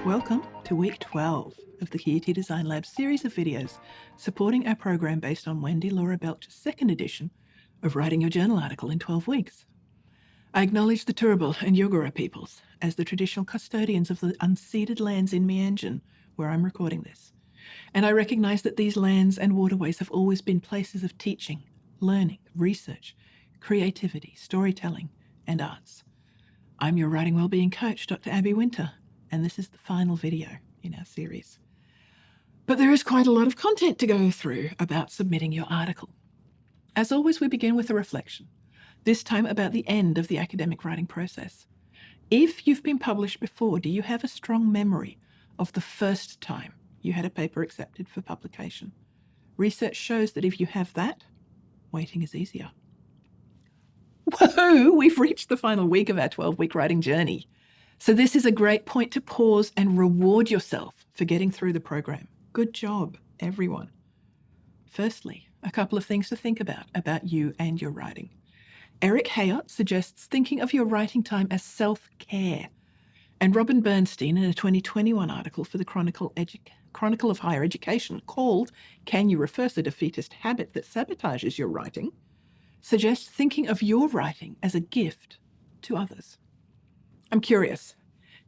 Welcome to week 12 of the QUT Design Lab series of videos supporting our program based on Wendy Laura Belcher's second edition of Writing Your Journal Article in 12 Weeks. I acknowledge the Turrbal and Yugara peoples as the traditional custodians of the unceded lands in Meanjin, where I'm recording this. And I recognise that these lands and waterways have always been places of teaching, learning, research, creativity, storytelling, and arts. I'm your writing wellbeing coach, Dr. Abby Winter, and this is the final video in our series. But there is quite a lot of content to go through about submitting your article. As always, we begin with a reflection, this time about the end of the academic writing process. If you've been published before, do you have a strong memory of the first time you had a paper accepted for publication? Research shows that if you have that, waiting is easier. Whoa, we've reached the final week of our 12-week writing journey. So this is a great point to pause and reward yourself for getting through the program. Good job, everyone. Firstly, a couple of things to think about you and your writing. Eric Hayot suggests thinking of your writing time as self-care. And Robin Bernstein, in a 2021 article for the Chronicle of Higher Education called "Can You Reverse a Defeatist Habit That Sabotages Your Writing?", suggests thinking of your writing as a gift to others. I'm curious,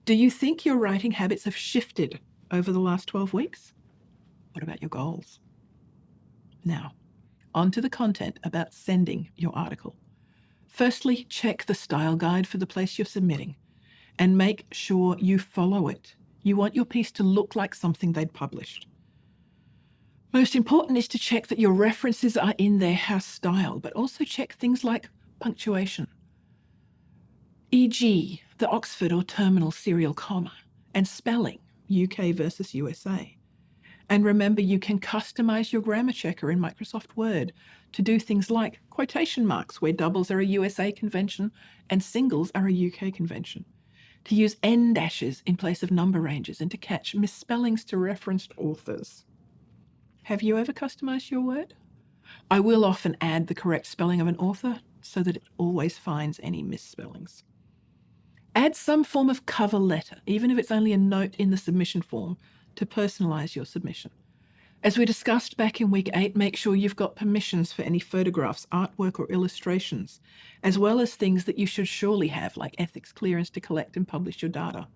do you think your writing habits have shifted over the last 12 weeks? What about your goals? Now, on to the content about sending your article. Firstly, check the style guide for the place you're submitting and make sure you follow it. You want your piece to look like something they'd published. Most important is to check that your references are in their house style, but also check things like punctuation, e.g. the Oxford or terminal serial comma, and spelling, UK versus USA. And remember, you can customize your grammar checker in Microsoft Word to do things like quotation marks, where doubles are a USA convention and singles are a UK convention, to use N dashes in place of number ranges, and to catch misspellings to referenced authors. Have you ever customized your Word? I will often add the correct spelling of an author so that it always finds any misspellings. Add some form of cover letter, even if it's only a note in the submission form, to personalize your submission. As we discussed back in week 8, make sure you've got permissions for any photographs, artwork, or illustrations, as well as things that you should surely have, like ethics clearance to collect and publish your data.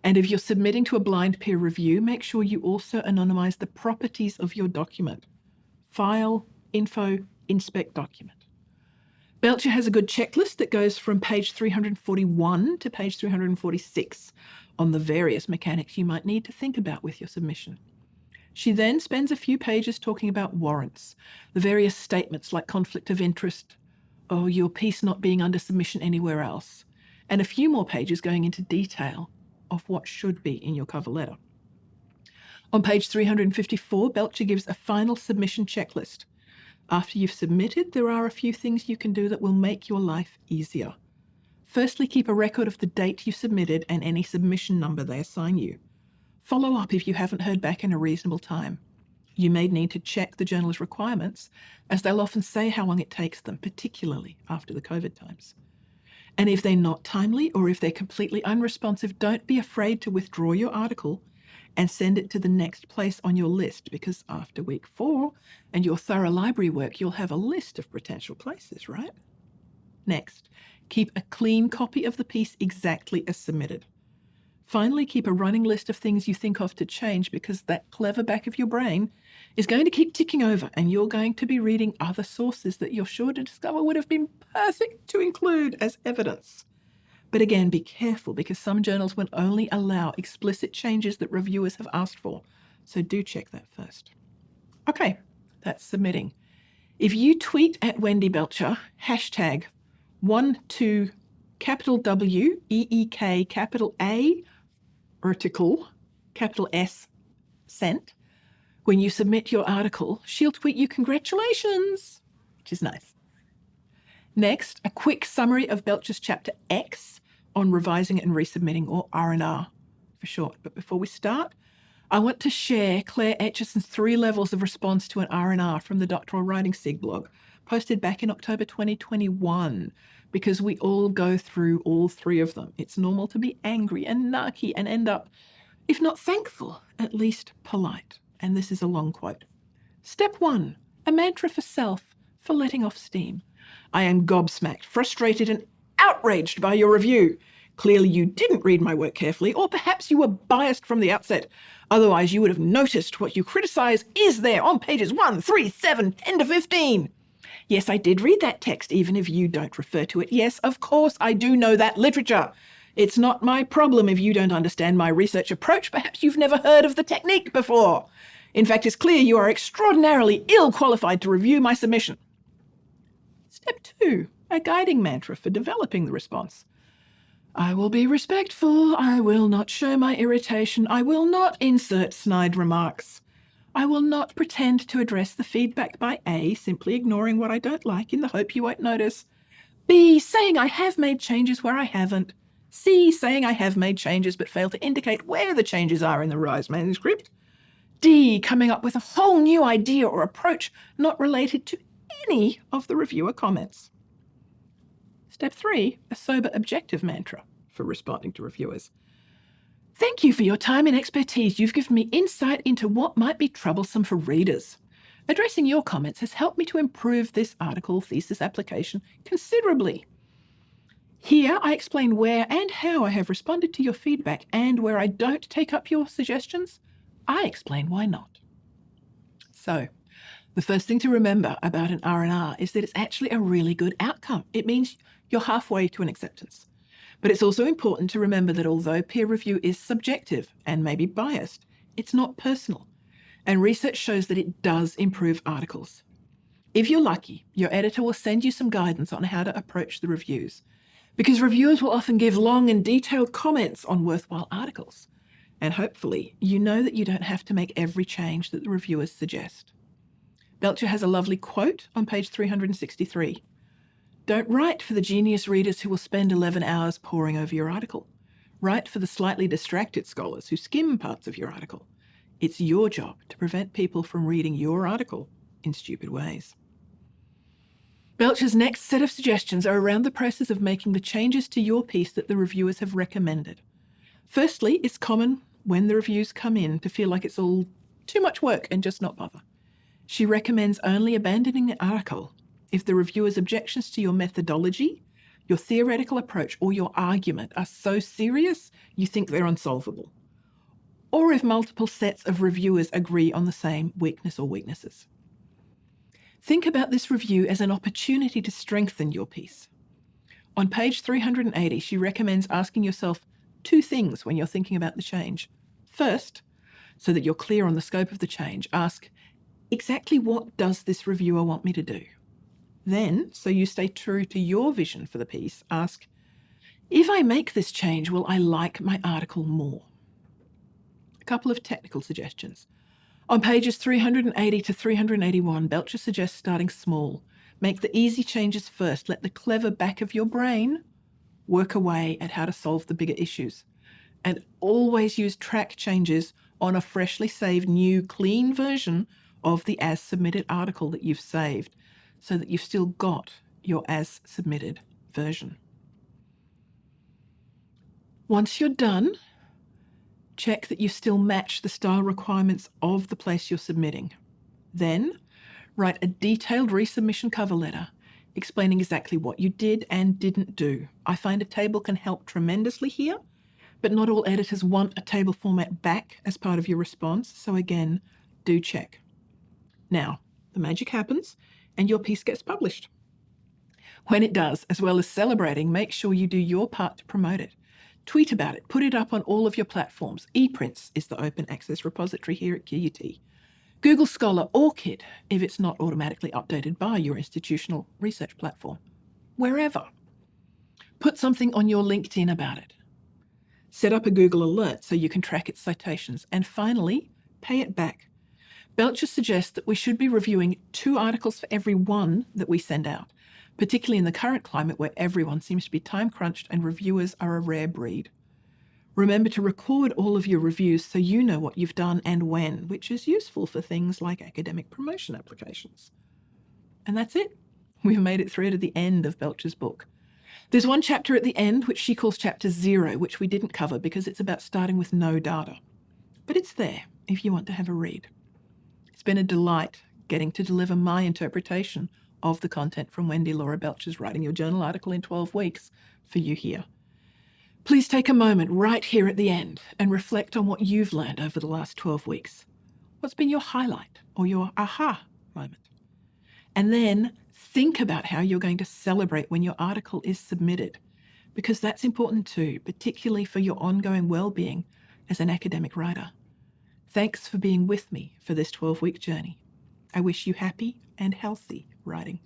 And if you're submitting to a blind peer review, make sure you also anonymize the properties of your document. File, info, inspect document. Belcher has a good checklist that goes from page 341 to page 346 on the various mechanics you might need to think about with your submission. She then spends a few pages talking about warrants, the various statements like conflict of interest, or your piece not being under submission anywhere else, and a few more pages going into detail of what should be in your cover letter. On page 354, Belcher gives a final submission checklist. After you've submitted, there are a few things you can do that will make your life easier. Firstly, keep a record of the date you submitted and any submission number they assign you. Follow up if you haven't heard back in a reasonable time. You may need to check the journal's requirements, as they'll often say how long it takes them, particularly after the COVID times. And if they're not timely or if they're completely unresponsive, don't be afraid to withdraw your article and send it to the next place on your list, because after week 4 and your thorough library work, you'll have a list of potential places, right? Next, keep a clean copy of the piece exactly as submitted. Finally, keep a running list of things you think of to change, because that clever back of your brain is going to keep ticking over, and you're going to be reading other sources that you're sure to discover would have been perfect to include as evidence. But again, be careful, because some journals will only allow explicit changes that reviewers have asked for. So do check that first. Okay, that's submitting. If you tweet at Wendy Belcher, hashtag 12 capital W, EEK, capital A, article, capital S, sent, when you submit your article, she'll tweet you congratulations, which is nice. Next, a quick summary of Belcher's chapter X on revising and resubmitting, or R&R for short. But before we start, I want to share Claire Etchison's 3 levels of response to an R&R from the Doctoral Writing SIG blog, posted back in October 2021, because we all go through all 3 of them. It's normal to be angry and narky and end up If not thankful, at least polite. And this is a long quote. Step 1, a mantra for self for letting off steam. I am gobsmacked, frustrated, and outraged by your review. Clearly you didn't read my work carefully, or perhaps you were biased from the outset. Otherwise you would have noticed what you criticize is there on pages 1, 3, 7, 10 to 15. Yes, I did read that text, even if you don't refer to it. Yes, of course I do know that literature. It's not my problem if you don't understand my research approach. Perhaps you've never heard of the technique before. In fact, it's clear you are extraordinarily ill-qualified to review my submission. Step 2, a guiding mantra for developing the response. I will be respectful. I will not show my irritation. I will not insert snide remarks. I will not pretend to address the feedback by A, simply ignoring what I don't like in the hope you won't notice. B, saying I have made changes where I haven't. C, saying I have made changes but fail to indicate where the changes are in the revised manuscript. D, coming up with a whole new idea or approach not related to any of the reviewer comments. Step 3, a sober objective mantra for responding to reviewers. Thank you for your time and expertise. You've given me insight into what might be troublesome for readers. Addressing your comments has helped me to improve this article thesis application considerably. Here I explain where and how I have responded to your feedback, and where I don't take up your suggestions, I explain why not. So, the first thing to remember about an R&R is that it's actually a really good outcome. It means you're halfway to an acceptance. But it's also important to remember that although peer review is subjective and maybe biased, it's not personal. And research shows that it does improve articles. If you're lucky, your editor will send you some guidance on how to approach the reviews, because reviewers will often give long and detailed comments on worthwhile articles. And hopefully, you know that you don't have to make every change that the reviewers suggest. Belcher has a lovely quote on page 363. Don't write for the genius readers who will spend 11 hours poring over your article. Write for the slightly distracted scholars who skim parts of your article. It's your job to prevent people from reading your article in stupid ways. Belcher's next set of suggestions are around the process of making the changes to your piece that the reviewers have recommended. Firstly, it's common when the reviews come in to feel like it's all too much work and just not bother. She recommends only abandoning the article if the reviewer's objections to your methodology, your theoretical approach, or your argument are so serious you think they're unsolvable, or if multiple sets of reviewers agree on the same weakness or weaknesses. Think about this review as an opportunity to strengthen your piece. On page 380, she recommends asking yourself 2 things when you're thinking about the change. First, so that you're clear on the scope of the change, ask, exactly what does this reviewer want me to do? Then, so you stay true to your vision for the piece, ask, if I make this change, will I like my article more? A couple of technical suggestions. On pages 380 to 381, Belcher suggests starting small. Make the easy changes first. Let the clever back of your brain work away at how to solve the bigger issues. And always use track changes on a freshly saved new clean version of the as-submitted article that you've saved, so that you've still got your as-submitted version. Once you're done, check that you still match the style requirements of the place you're submitting. Then, write a detailed resubmission cover letter explaining exactly what you did and didn't do. I find a table can help tremendously here, but not all editors want a table format back as part of your response, so again, do check. Now, the magic happens and your piece gets published. When it does, as well as celebrating, make sure you do your part to promote it. Tweet about it, put it up on all of your platforms. ePrints is the open access repository here at QUT. Google Scholar or QUT if it's not automatically updated by your institutional research platform. Wherever. Put something on your LinkedIn about it. Set up a Google alert so you can track its citations. And finally, pay it back. Belcher suggests that we should be reviewing 2 articles for every 1 that we send out, particularly in the current climate where everyone seems to be time-crunched and reviewers are a rare breed. Remember to record all of your reviews so you know what you've done and when, which is useful for things like academic promotion applications. And that's it. We've made it through to the end of Belcher's book. There's one chapter at the end which she calls Chapter 0, which we didn't cover because it's about starting with no data. but it's there if you want to have a read. It's been a delight getting to deliver my interpretation of the content from Wendy Laura Belcher's Writing Your Journal article in 12 weeks for you here. Please take a moment right here at the end and reflect on what you've learned over the last 12 weeks. What's been your highlight or your aha moment? And then think about how you're going to celebrate when your article is submitted, because that's important too, particularly for your ongoing well-being as an academic writer. Thanks for being with me for this 12-week journey. I wish you happy and healthy writing.